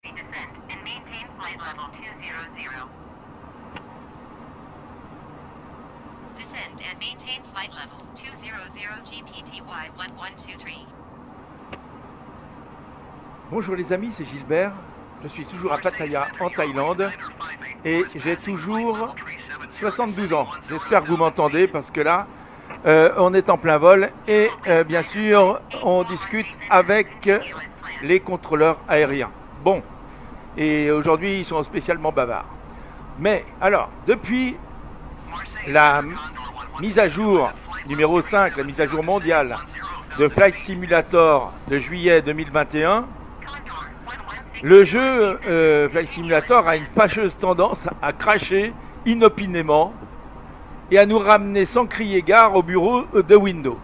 Descend and maintain flight level 200 GPTY 1123. Bonjour les amis, c'est Gilbert. Je suis toujours à Pattaya en Thaïlande et j'ai toujours 72 ans. J'espère que vous m'entendez parce que là, on est en plein vol et bien sûr, on discute avec les contrôleurs aériens. Bon, et aujourd'hui, ils sont spécialement bavards. Mais alors, depuis la mise à jour numéro 5, la mise à jour mondiale de Flight Simulator de juillet 2021, le jeu Flight Simulator a une fâcheuse tendance à cracher inopinément et à nous ramener sans crier gare au bureau de Windows.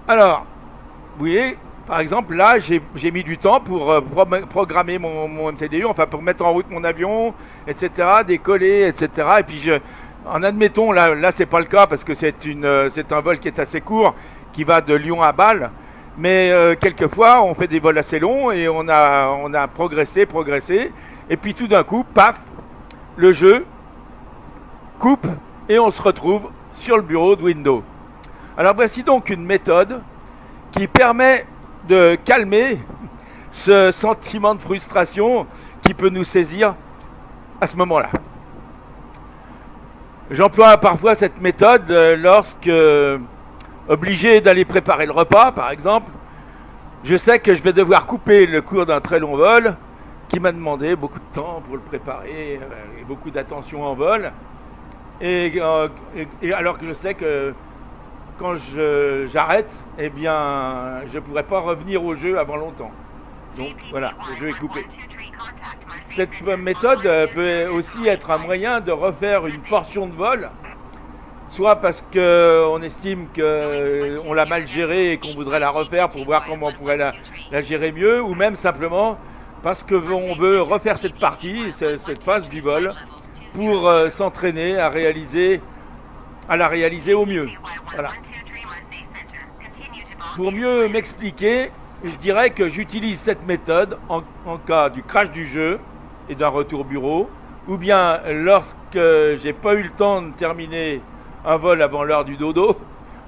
Alors, vous voyez, par exemple, là, j'ai mis du temps pour programmer mon MCDU, enfin pour mettre en route mon avion, etc., décoller, etc. Et puis, en admettons, là c'est pas le cas parce que c'est un vol qui est assez court, qui va de Lyon à Bâle. Mais quelquefois, on fait des vols assez longs et on a progressé. Et puis tout d'un coup, paf, le jeu coupe et on se retrouve sur le bureau de Windows. Alors voici donc une méthode qui permet de calmer ce sentiment de frustration qui peut nous saisir à ce moment-là. J'emploie parfois cette méthode lorsque obligé d'aller préparer le repas, par exemple. Je sais que je vais devoir couper le cours d'un très long vol qui m'a demandé beaucoup de temps pour le préparer et beaucoup d'attention en vol. Et alors que je sais que quand j'arrête, eh bien, je ne pourrai pas revenir au jeu avant longtemps. Donc voilà, le jeu est coupé. Cette méthode peut aussi être un moyen de refaire une portion de vol, soit parce qu'on estime qu'on l'a mal gérée et qu'on voudrait la refaire pour voir comment on pourrait la gérer mieux, ou même simplement parce qu'on veut refaire cette partie, cette phase du vol, pour s'entraîner à la réaliser au mieux. Voilà. Pour mieux m'expliquer, je dirais que j'utilise cette méthode en cas du crash du jeu et d'un retour bureau, ou bien lorsque j'ai pas eu le temps de terminer un vol avant l'heure du dodo,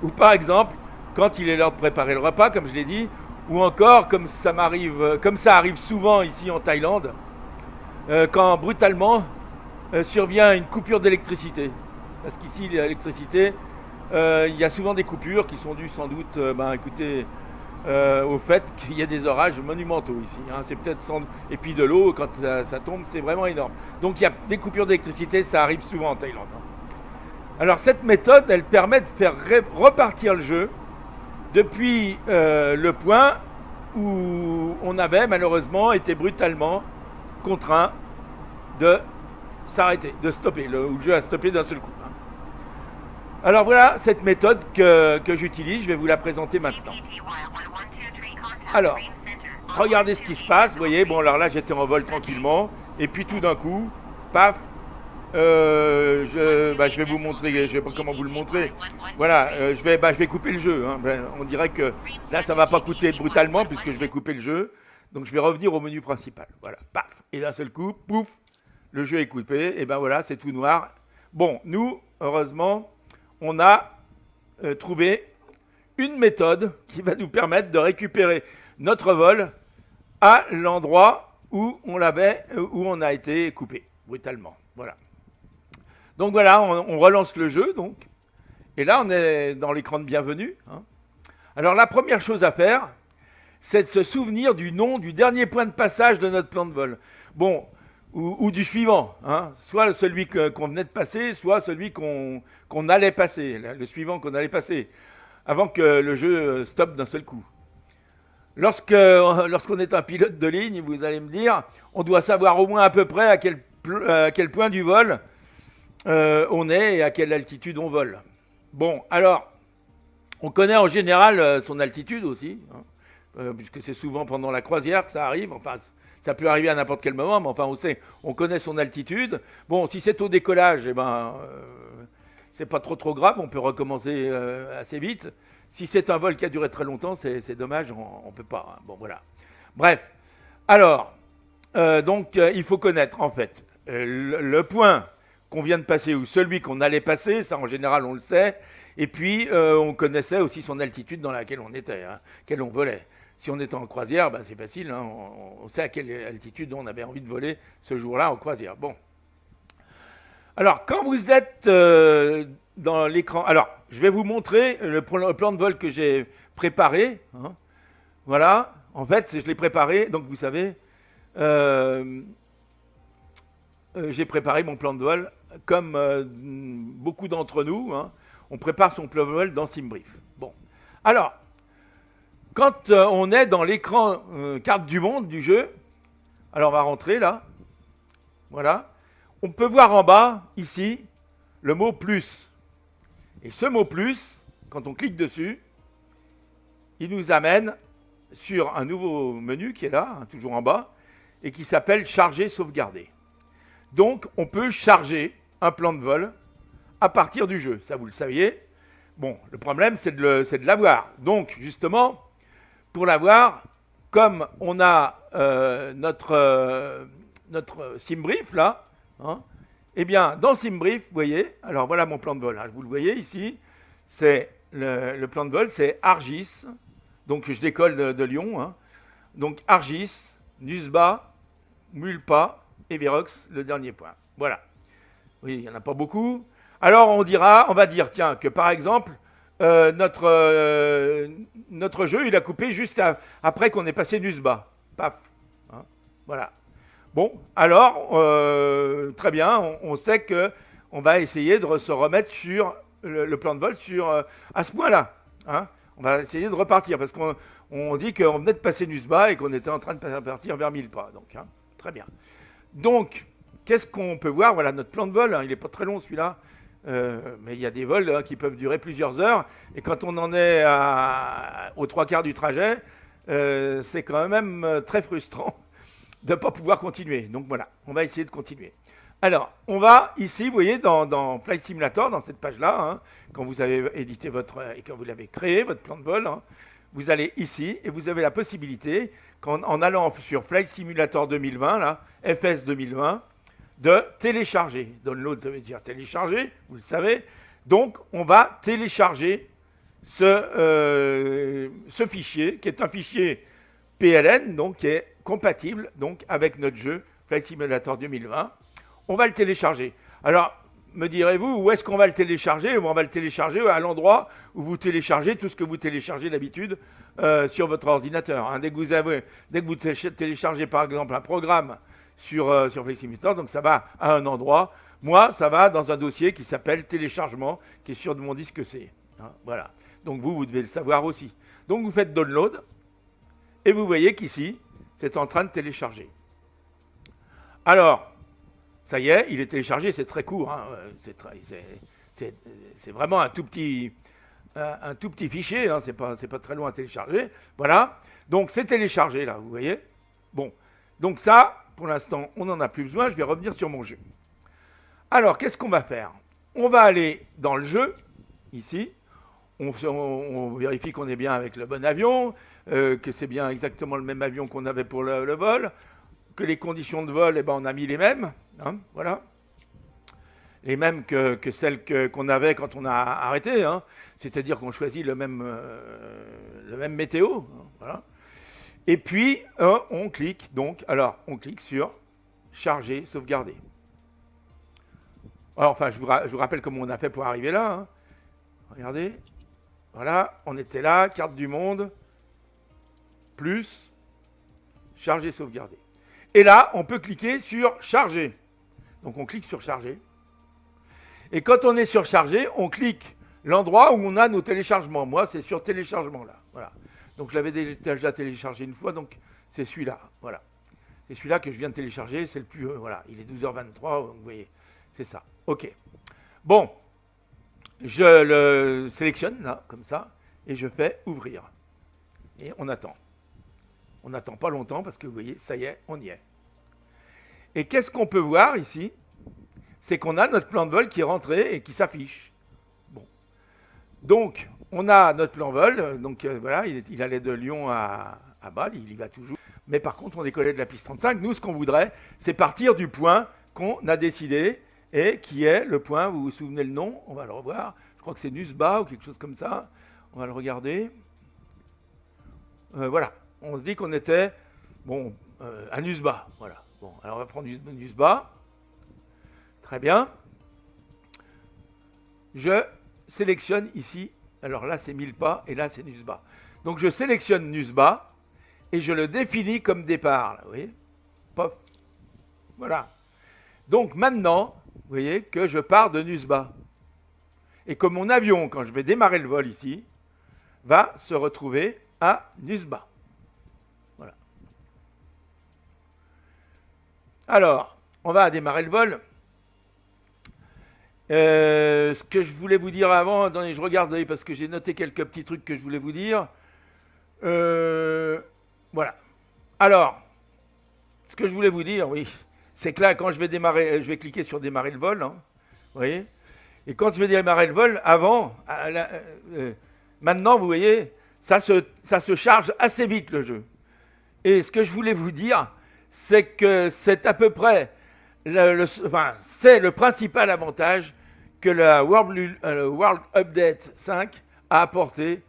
ou par exemple quand il est l'heure de préparer le repas, comme je l'ai dit, ou encore comme ça arrive souvent ici en Thaïlande, quand brutalement survient une coupure d'électricité. Parce qu'ici l'électricité, il y a souvent des coupures qui sont dues sans doute, au fait qu'il y a des orages monumentaux ici. C'est peut-être et puis de l'eau, quand ça tombe, c'est vraiment énorme. Donc il y a des coupures d'électricité, ça arrive souvent en Thaïlande. Alors cette méthode, elle permet de faire repartir le jeu depuis le point où on avait malheureusement été brutalement contraint de s'arrêter, de stopper, où le jeu a stoppé d'un seul coup. Alors voilà cette méthode que j'utilise, je vais vous la présenter maintenant. Alors, regardez ce qui se passe, vous voyez, bon alors là j'étais en vol tranquillement, et puis tout d'un coup, paf, je vais vous montrer, je ne sais pas comment vous le montrer. Voilà, je vais couper le jeu. On dirait que là, ça ne va pas coûter brutalement puisque je vais couper le jeu. Donc, je vais revenir au menu principal. Voilà, paf. Et d'un seul coup, pouf, le jeu est coupé. Et ben voilà, c'est tout noir. Bon, nous, heureusement, on a trouvé une méthode qui va nous permettre de récupérer notre vol à l'endroit où on a été coupé brutalement. Voilà. Donc voilà, on relance le jeu, donc. Et là, on est dans l'écran de bienvenue. Alors la première chose à faire, c'est de se souvenir du nom du dernier point de passage de notre plan de vol. Bon, ou du suivant. Soit celui qu'on venait de passer, soit celui qu'on allait passer, le suivant qu'on allait passer, avant que le jeu stoppe d'un seul coup. Lorsqu'on est un pilote de ligne, vous allez me dire, on doit savoir au moins à peu près à quel point du vol on est et à quelle altitude on vole. Bon, alors, on connaît en général son altitude aussi, puisque c'est souvent pendant la croisière que ça arrive. Enfin, ça peut arriver à n'importe quel moment, mais enfin, on connaît son altitude. Bon, si c'est au décollage, c'est pas trop grave, on peut recommencer assez vite. Si c'est un vol qui a duré très longtemps, c'est dommage, on peut pas. Bon, voilà. Bref, Alors, il faut connaître en fait le point qu'on vient de passer ou celui qu'on allait passer, ça en général on le sait, et puis on connaissait aussi son altitude dans laquelle on était, laquelle on volait. Si on était en croisière, bah, c'est facile, on sait à quelle altitude on avait envie de voler ce jour-là en croisière. Bon. Alors, quand vous êtes dans l'écran, alors je vais vous montrer le plan de vol que j'ai préparé. Voilà, en fait, je l'ai préparé, donc vous savez, j'ai préparé mon plan de vol comme beaucoup d'entre nous. On prépare son plan de vol dans SimBrief. Bon, alors, quand on est dans l'écran carte du monde du jeu, alors on va rentrer là, voilà, on peut voir en bas, ici, le mot plus. Et ce mot plus, quand on clique dessus, il nous amène sur un nouveau menu qui est là, toujours en bas, et qui s'appelle charger, sauvegarder. Donc, on peut charger un plan de vol à partir du jeu. Ça, vous le saviez. Bon, le problème, c'est de l'avoir. Donc, justement, pour l'avoir, comme on a notre SimBrief, là, eh bien, dans SimBrief, vous voyez, alors voilà mon plan de vol. Vous le voyez ici, c'est le plan de vol, c'est Argis. Donc, je décolle de Lyon. Donc, Argis, Nusba, Mulpa et Verox, le dernier point. Voilà. Oui, il n'y en a pas beaucoup. Alors, on va dire, tiens, que par exemple, notre jeu, il a coupé juste après qu'on ait passé Nusba. Paf. Voilà. Bon, alors, très bien, on sait qu'on va essayer de se remettre sur le plan de vol à ce point-là. On va essayer de repartir parce qu'on dit qu'on venait de passer Nusba et qu'on était en train de partir vers 1000 pas. Donc, très bien. Donc, qu'est-ce qu'on peut voir? Voilà notre plan de vol. Il n'est pas très long celui-là, mais il y a des vols qui peuvent durer plusieurs heures. Et quand on en est aux 3/4 du trajet, c'est quand même très frustrant de ne pas pouvoir continuer. Donc voilà, on va essayer de continuer. Alors, on va ici, vous voyez, dans Flight Simulator, dans cette page-là, quand vous avez édité et quand vous l'avez créé, votre plan de vol, vous allez ici et vous avez la possibilité, en allant sur Flight Simulator 2020, là, FS 2020, de télécharger. Download, ça veut dire télécharger, vous le savez. Donc, on va télécharger ce fichier, qui est un fichier PLN, donc qui est compatible donc, avec notre jeu Flight Simulator 2020. On va le télécharger. Alors, me direz-vous, où est-ce qu'on va le télécharger? On va le télécharger à l'endroit où vous téléchargez tout ce que vous téléchargez d'habitude sur votre ordinateur. Dès que vous téléchargez par exemple un programme sur Flight Simulator, donc ça va à un endroit. Moi, ça va dans un dossier qui s'appelle téléchargement, qui est sur mon disque C. Voilà. Donc vous devez le savoir aussi. Donc vous faites download et vous voyez qu'ici, c'est en train de télécharger. Alors, ça y est, il est téléchargé, c'est très court. C'est vraiment un tout petit fichier, c'est pas très loin à télécharger. Voilà, donc c'est téléchargé là, vous voyez. Bon, donc ça, pour l'instant, on n'en a plus besoin, je vais revenir sur mon jeu. Alors, qu'est-ce qu'on va faire? On va aller dans le jeu, ici. On vérifie qu'on est bien avec le bon avion, que c'est bien exactement le même avion qu'on avait pour le vol, que les conditions de vol, on a mis les mêmes, voilà. Les mêmes que celles qu'on avait quand on a arrêté, c'est-à-dire qu'on choisit le même météo, voilà. Et puis, on clique sur charger, sauvegarder. Alors, enfin, je vous rappelle comment on a fait pour arriver là. Regardez. Voilà, on était là, carte du monde, plus, charger, sauvegarder. Et là, on peut cliquer sur charger. Donc, on clique sur charger. Et quand on est sur charger, on clique l'endroit où on a nos téléchargements. Moi, c'est sur téléchargement, là. Voilà. Donc, je l'avais déjà téléchargé une fois, donc c'est celui-là. Voilà. C'est celui-là que je viens de télécharger, c'est le plus... voilà, il est 12h23, vous voyez, c'est ça. OK. Bon. Je le sélectionne, là, comme ça, et je fais ouvrir. Et on attend. On n'attend pas longtemps parce que, vous voyez, ça y est, on y est. Et qu'est-ce qu'on peut voir ici? C'est qu'on a notre plan de vol qui est rentré et qui s'affiche. Bon. Donc, on a notre plan de vol. Donc, voilà, il allait de Lyon à Bâle, il y va toujours. mais par contre, on décollait de la piste 35. Nous, ce qu'on voudrait, c'est partir du point qu'on a décidé, et qui est le point, vous vous souvenez le nom, on va le revoir, je crois que c'est Nusba ou quelque chose comme ça, on va le regarder. Voilà, on se dit qu'on était, à Nusba, voilà. Bon, alors on va prendre Nusba, très bien. Je sélectionne ici, alors là c'est 1000 pas, et là c'est Nusba. Donc je sélectionne Nusba, et je le définis comme départ, là, vous voyez, pof, voilà. Donc maintenant, vous voyez que je pars de Nusba. Et que mon avion, quand je vais démarrer le vol ici, va se retrouver à Nusba. Voilà. Alors, on va démarrer le vol. Ce que je voulais vous dire avant, attendez, je regarde parce que j'ai noté quelques petits trucs que je voulais vous dire. Voilà. Alors, ce que je voulais vous dire, oui, c'est que là, quand je vais démarrer, je vais cliquer sur démarrer le vol, hein, vous voyez. Et quand je vais démarrer le vol, avant, maintenant, vous voyez, ça se charge assez vite le jeu. Et ce que je voulais vous dire, c'est que c'est à peu près, c'est le principal avantage que la World Update 5 a apporté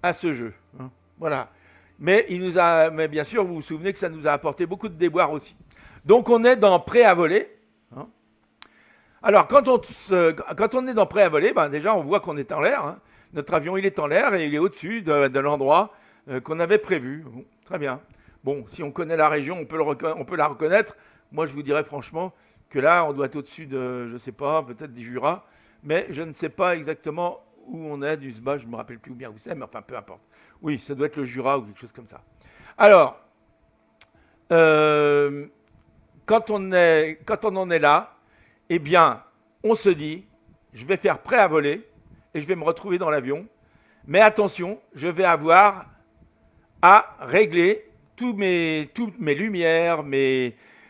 à ce jeu. Hein, voilà. Mais bien sûr, vous vous souvenez que ça nous a apporté beaucoup de déboires aussi. Donc on est dans prêt à voler. Hein. Alors quand on est dans prêt à voler, déjà on voit qu'on est en l'air. Hein. Notre avion il est en l'air et il est au-dessus de l'endroit qu'on avait prévu. Bon, très bien. Bon, si on connaît la région, on peut la reconnaître. Moi je vous dirais franchement que là on doit être au-dessus de, je ne sais pas, peut-être du Jura, mais je ne sais pas exactement où on est du SBA, je ne me rappelle plus où bien où c'est, mais enfin peu importe. Oui, ça doit être le Jura ou quelque chose comme ça. Alors, quand on en est là, eh bien, on se dit, je vais faire prêt à voler et je vais me retrouver dans l'avion. Mais attention, je vais avoir à régler toutes mes lumières,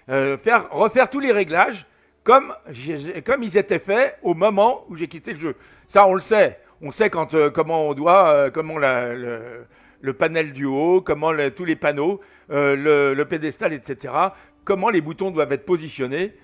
refaire tous les réglages comme ils étaient faits au moment où j'ai quitté le jeu. Ça, on le sait. On sait comment on doit, le panel du haut, tous les panneaux, le pédestal, etc. Comment les boutons doivent être positionnés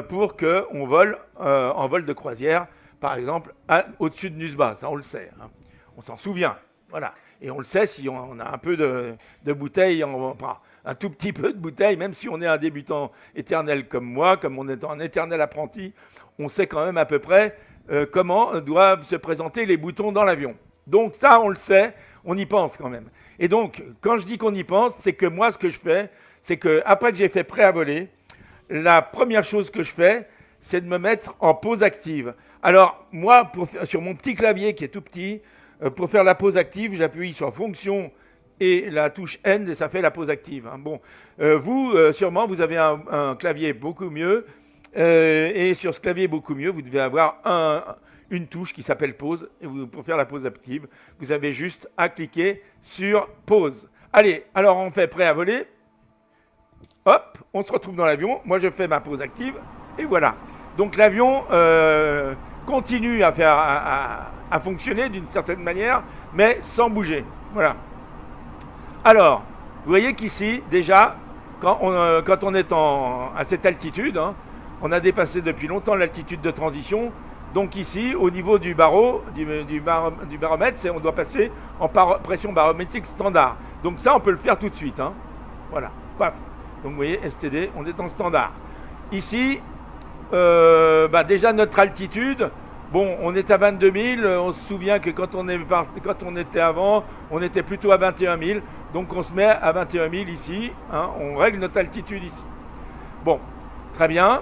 pour qu'on vole en vol de croisière, par exemple, au-dessus de Nusba. Ça, on le sait. Hein. On s'en souvient. Voilà. Et on le sait si on a un peu de bouteille, un tout petit peu de bouteille, même si on est un débutant éternel comme moi, comme on est un éternel apprenti, on sait quand même à peu près comment doivent se présenter les boutons dans l'avion. Donc ça, on le sait, on y pense quand même. Et donc, quand je dis qu'on y pense, c'est que moi, ce que je fais, c'est qu'après que j'ai fait prêt à voler, la première chose que je fais, c'est de me mettre en pause active. Alors, moi, sur mon petit clavier qui est tout petit, pour faire la pause active, j'appuie sur fonction et la touche End et ça fait la pause active. Hein. Bon, vous, sûrement, vous avez un clavier beaucoup mieux. Et sur ce clavier beaucoup mieux, vous devez avoir une touche qui s'appelle pause. Et pour faire la pause active, vous avez juste à cliquer sur pause. Allez, alors on fait prêt à voler. Hop, on se retrouve dans l'avion. Moi, je fais ma pause active. Et voilà. Donc l'avion continue à fonctionner d'une certaine manière, mais sans bouger. Voilà. Alors, vous voyez qu'ici, déjà, quand on est à cette altitude, hein, on a dépassé depuis longtemps l'altitude de transition. Donc ici, au niveau du baromètre, on doit passer en pression barométrique standard. Donc ça, on peut le faire tout de suite. Hein. Voilà, paf. Donc vous voyez, STD, on est en standard. Ici, déjà notre altitude, bon, on est à 22 000. On se souvient que quand on était avant, on était plutôt à 21 000. Donc on se met à 21 000 ici. Hein, on règle notre altitude ici. Bon, très bien.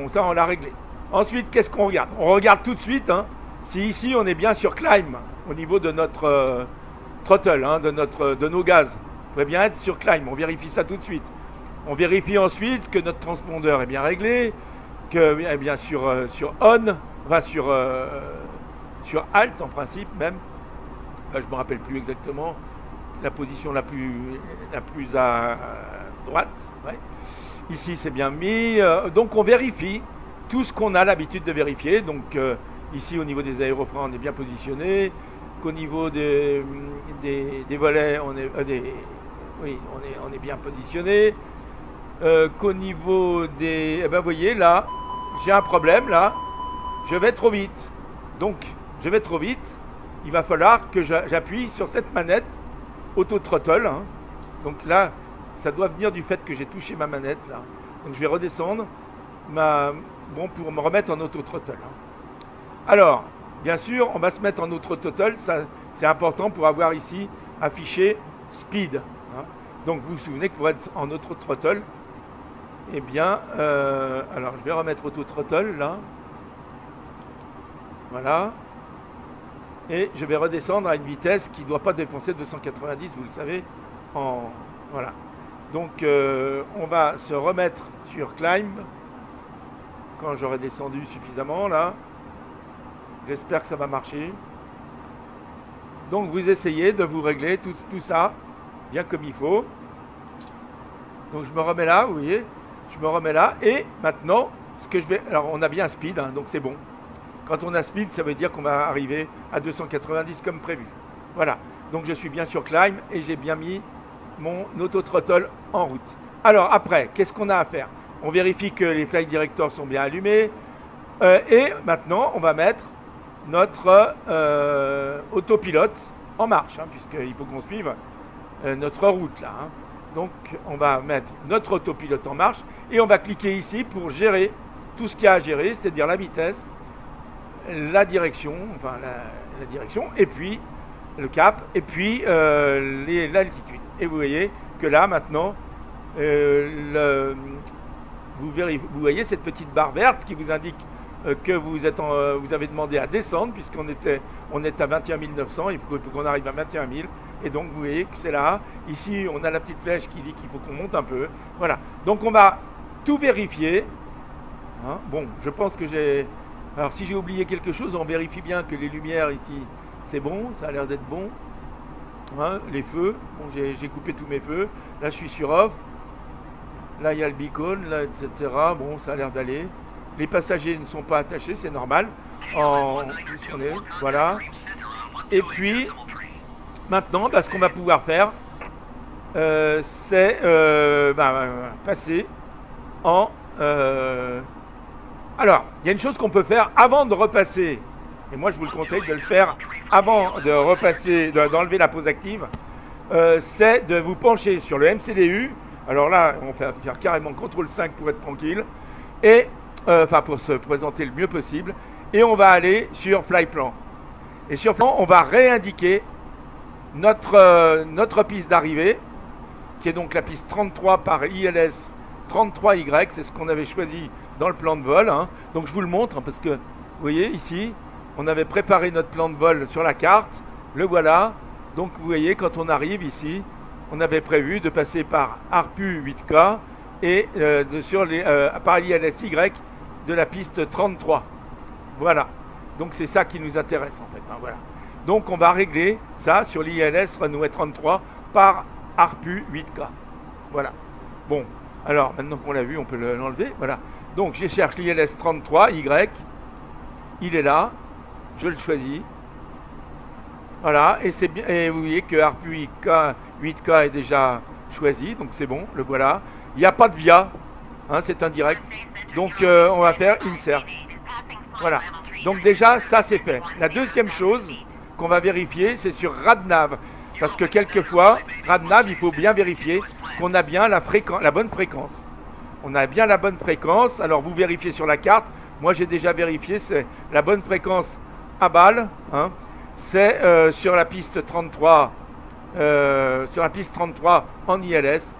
Ça, on l'a réglé. Ensuite, qu'est-ce qu'on regarde ? On regarde tout de suite si ici, on est bien sur climb au niveau de notre throttle, hein, de nos gaz. On pourrait bien être sur climb. On vérifie ça tout de suite. On vérifie ensuite que notre transpondeur est bien réglé, que bien sur on, va sur alt en principe même. Enfin, je ne me rappelle plus exactement la position la plus à droite. Ouais. Ici, c'est bien mis. Donc, on vérifie tout ce qu'on a l'habitude de vérifier. Donc, ici, au niveau des aérofreins, on est bien positionné. Qu'au niveau des volets, oui, on est bien positionné. Qu'au niveau des... Eh ben, vous voyez, là, j'ai un problème, là. Je vais trop vite. Donc, je vais trop vite. Il va falloir que j'appuie sur cette manette auto-throttle. Hein. Donc là, ça doit venir du fait que j'ai touché ma manette, là. Donc, je vais redescendre pour me remettre en auto-throttle. Hein. Alors, bien sûr, on va se mettre en auto-throttle. Ça, c'est important pour avoir ici affiché speed. Hein. Donc, vous vous souvenez que pour être en auto-throttle, eh bien, alors je vais remettre auto-throttle là. Voilà. Et je vais redescendre à une vitesse qui ne doit pas dépenser 290, vous le savez. Voilà. Donc, on va se remettre sur climb quand j'aurai descendu suffisamment là. J'espère que ça va marcher. Donc, vous essayez de vous régler tout ça bien comme il faut. Donc, je me remets là, vous voyez. Je me remets là et maintenant, ce que je vais... Alors, on a bien speed, hein, donc c'est bon. Quand on a speed, ça veut dire qu'on va arriver à 290 comme prévu. Voilà. Donc, je suis bien sur climb et j'ai bien mis mon auto-throttle en route. Alors, après, qu'est-ce qu'on a à faire? On vérifie que les flight directors sont bien allumés. Et maintenant, on va mettre notre autopilote en marche, hein, puisqu'il faut qu'on suive notre route là. Hein. Donc, on va mettre notre autopilote en marche et on va cliquer ici pour gérer tout ce qu'il y a à gérer, c'est-à-dire la vitesse, la direction, la direction, et puis le cap, et puis l'altitude. Et vous voyez que là, maintenant, vous voyez cette petite barre verte qui vous indique que vous avez demandé à descendre, puisqu'on est à 21 900, il faut qu'on arrive à 21 000. Et donc, vous voyez que c'est là. Ici, on a la petite flèche qui dit qu'il faut qu'on monte un peu. Voilà. Donc, on va tout vérifier. Hein. Bon, je pense que j'ai... Alors, si j'ai oublié quelque chose, on vérifie bien que les lumières ici, c'est bon. Ça a l'air d'être bon. Hein, les feux. Bon, j'ai coupé tous mes feux. Là, je suis sur off. Là, il y a le beacon, là, etc. Bon, ça a l'air d'aller. Les passagers ne sont pas attachés, c'est normal. Puisqu'on est... Voilà. Et puis... Maintenant, ce qu'on va pouvoir faire, c'est passer en... Alors, il y a une chose qu'on peut faire avant de repasser, et moi je vous le conseille de le faire avant de repasser, d'enlever la pause active, c'est de vous pencher sur le MCDU. Alors là, on va faire carrément CTRL 5 pour être tranquille, et pour se présenter le mieux possible, et on va aller sur Flyplan. Et sur Flyplan, on va réindiquer notre piste d'arrivée, qui est donc la piste 33 par ILS 33Y, c'est ce qu'on avait choisi dans le plan de vol. Hein. Donc je vous le montre, hein, parce que vous voyez ici, on avait préparé notre plan de vol sur la carte, le voilà. Donc vous voyez, quand on arrive ici, on avait prévu de passer par ARPU 8K et par l'ILSY de la piste 33. Voilà, donc c'est ça qui nous intéresse en fait. Hein, voilà. Donc on va régler ça sur l'ILS Runway 33 par ARPU 8K. Voilà. Bon, alors maintenant qu'on l'a vu, on peut l'enlever. Voilà. Donc je cherche l'ILS 33Y. Il est là. Je le choisis. Voilà. Et c'est bien. Et vous voyez que ARPU 8K est déjà choisi. Donc c'est bon. Le voilà. Il n'y a pas de via. Hein, c'est un direct. Donc on va faire insert. Voilà. Donc déjà, ça c'est fait. La deuxième chose qu'on va vérifier, c'est sur RadNav. Parce que quelquefois, RadNav, il faut bien vérifier qu'on a bien la bonne fréquence. On a bien la bonne fréquence. Alors, vous vérifiez sur la carte. Moi, j'ai déjà vérifié. C'est la bonne fréquence à balle. Hein. C'est sur la piste 33. Sur la piste 33 en ILS.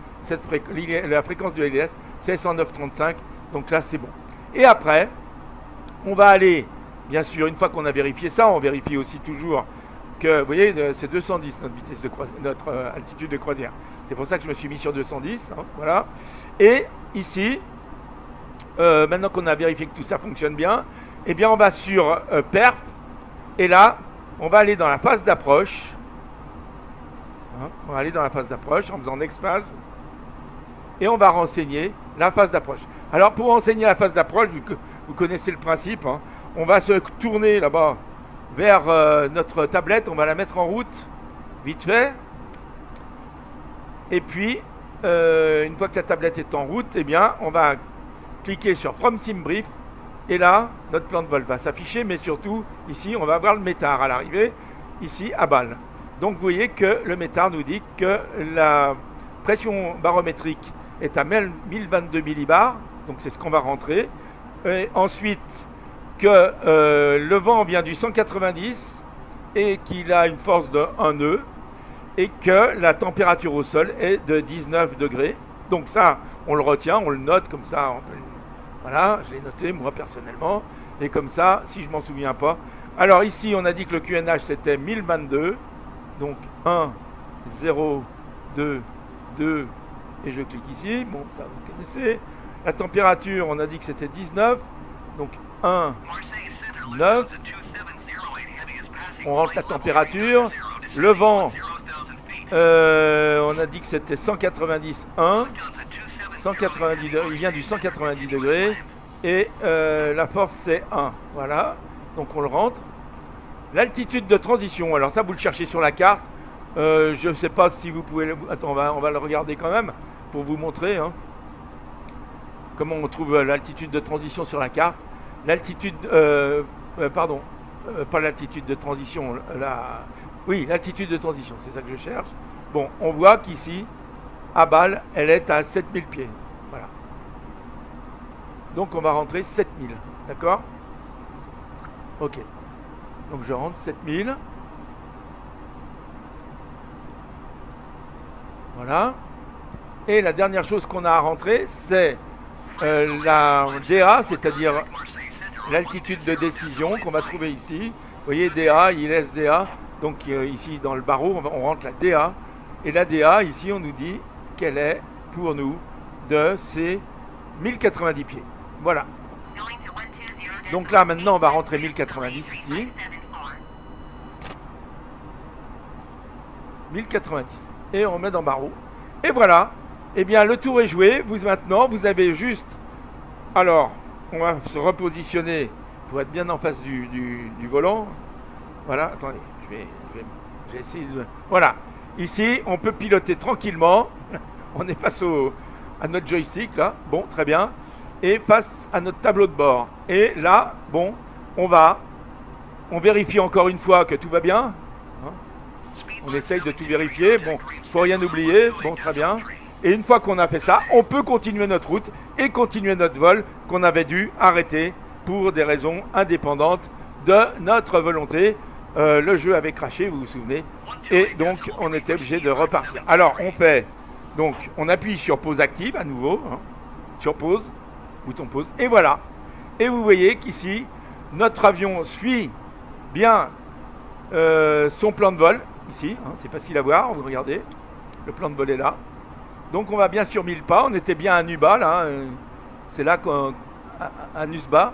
La fréquence de l'ILS, c'est 109.35. Donc là, c'est bon. Et après, on va aller... Bien sûr, une fois qu'on a vérifié ça, on vérifie aussi toujours que, vous voyez, c'est 210 notre vitesse de notre altitude de croisière. C'est pour ça que je me suis mis sur 210. Hein, voilà. Et ici, maintenant qu'on a vérifié que tout ça fonctionne bien, eh bien, on va sur Perf. Et là, on va aller dans la phase d'approche. Hein, on va aller dans la phase d'approche en faisant Next Phase. Et on va renseigner la phase d'approche. Alors, pour renseigner la phase d'approche, vous connaissez le principe, hein, on va se tourner là-bas vers notre tablette. On va la mettre en route, vite fait. Et puis, une fois que la tablette est en route, eh bien, on va cliquer sur From SimBrief. Et là, notre plan de vol va s'afficher, mais surtout, ici, on va voir le métard à l'arrivée, ici, à Bâle. Donc, vous voyez que le métard nous dit que la pression barométrique est à 1022 millibars, donc c'est ce qu'on va rentrer. Et ensuite, que le vent vient du 190 et qu'il a une force de 1 nœud et que la température au sol est de 19 degrés. Donc ça, on le retient, on le note comme ça. Voilà, je l'ai noté moi personnellement. Et comme ça, si je m'en souviens pas. Alors ici, on a dit que le QNH c'était 1022. Donc 1, 0, 2, 2. Et je clique ici. Bon, ça vous connaissez. La température, on a dit que c'était 19. Donc 1, 9. On rentre la température. Le vent, on a dit que c'était 190,1. 190 degrés, il vient du 190 degrés. Et la force, c'est 1. Voilà. Donc on le rentre. L'altitude de transition, alors ça, vous le cherchez sur la carte. Je ne sais pas si vous pouvez... Attends, on va le regarder quand même pour vous montrer comment on trouve l'altitude de transition sur la carte. L'altitude... pardon. Pas l'altitude de transition. Oui, l'altitude de transition, c'est ça que je cherche. Bon, on voit qu'ici, à Bâle, elle est à 7000 pieds. Voilà. Donc on va rentrer 7000. D'accord ? Ok. Donc je rentre 7000. Voilà. Et la dernière chose qu'on a à rentrer, c'est la DA, c'est-à-dire l'altitude de décision qu'on va trouver ici. Vous voyez, DA, ILS DA. Donc ici, dans le barreau, on rentre la DA. Et la DA, ici, on nous dit qu'elle est, pour nous, de ces 1090 pieds. Voilà. Donc là, maintenant, on va rentrer 1090 ici. 1090. Et on met dans barreau. Et voilà. Eh bien, le tour est joué. Maintenant, vous avez juste... Alors, on va se repositionner pour être bien en face du volant. Voilà. Attendez, je vais essayer de... Voilà. Ici, on peut piloter tranquillement. On est face à notre joystick, là. Bon, très bien. Et face à notre tableau de bord. Et là, bon, on vérifie encore une fois que tout va bien. On essaye de tout vérifier. Bon, il ne faut rien oublier. Bon, très bien. Et une fois qu'on a fait ça, on peut continuer notre route et continuer notre vol qu'on avait dû arrêter pour des raisons indépendantes de notre volonté. Le jeu avait craché, vous vous souvenez. Et donc, on était obligé de repartir. Alors, on appuie sur pause active à nouveau. Sur pause, bouton pause. Et voilà. Et vous voyez qu'ici, notre avion suit bien son plan de vol. Ici, c'est facile à voir, vous regardez. Le plan de vol est là. Donc, on va bien sur 1000 pas. On était bien à Nuba, là. C'est là à Nusba.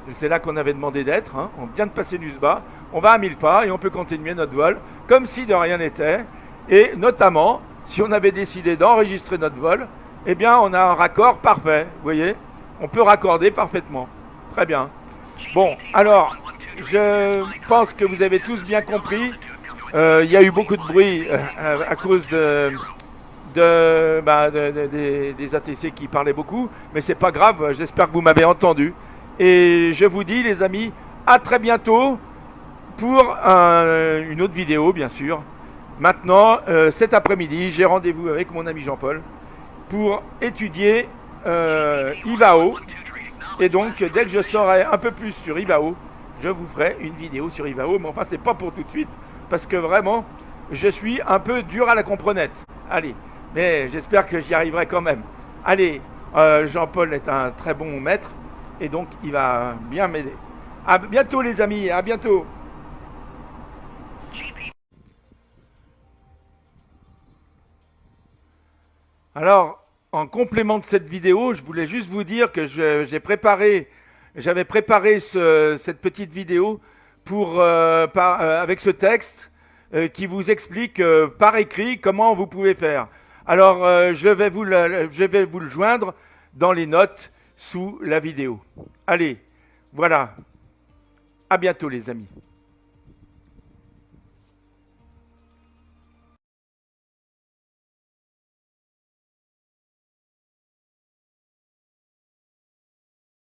C'est là qu'on avait demandé d'être. On vient de passer Nusba. On va à 1000 pas et on peut continuer notre vol comme si de rien n'était. Et notamment, si on avait décidé d'enregistrer notre vol, eh bien, on a un raccord parfait. Vous voyez ? On peut raccorder parfaitement. Très bien. Bon, alors, je pense que vous avez tous bien compris. Il y a eu beaucoup de bruit à cause des ATC qui parlaient beaucoup. Mais c'est pas grave, j'espère que vous m'avez entendu. Et je vous dis, les amis, à très bientôt pour une autre vidéo, bien sûr. Maintenant, cet après-midi, j'ai rendez-vous avec mon ami Jean-Paul pour étudier Ivao. Et donc, dès que je saurai un peu plus sur Ivao, je vous ferai une vidéo sur Ivao. Mais enfin, c'est pas pour tout de suite, parce que vraiment, je suis un peu dur à la comprenette. Allez, mais j'espère que j'y arriverai quand même. Allez, Jean-Paul est un très bon maître, et donc il va bien m'aider. À bientôt les amis, à bientôt. Alors, en complément de cette vidéo, je voulais juste vous dire que j'avais préparé cette petite vidéo avec ce texte qui vous explique par écrit comment vous pouvez faire. Alors, je vais vous le joindre dans les notes sous la vidéo. Allez, voilà. À bientôt les amis.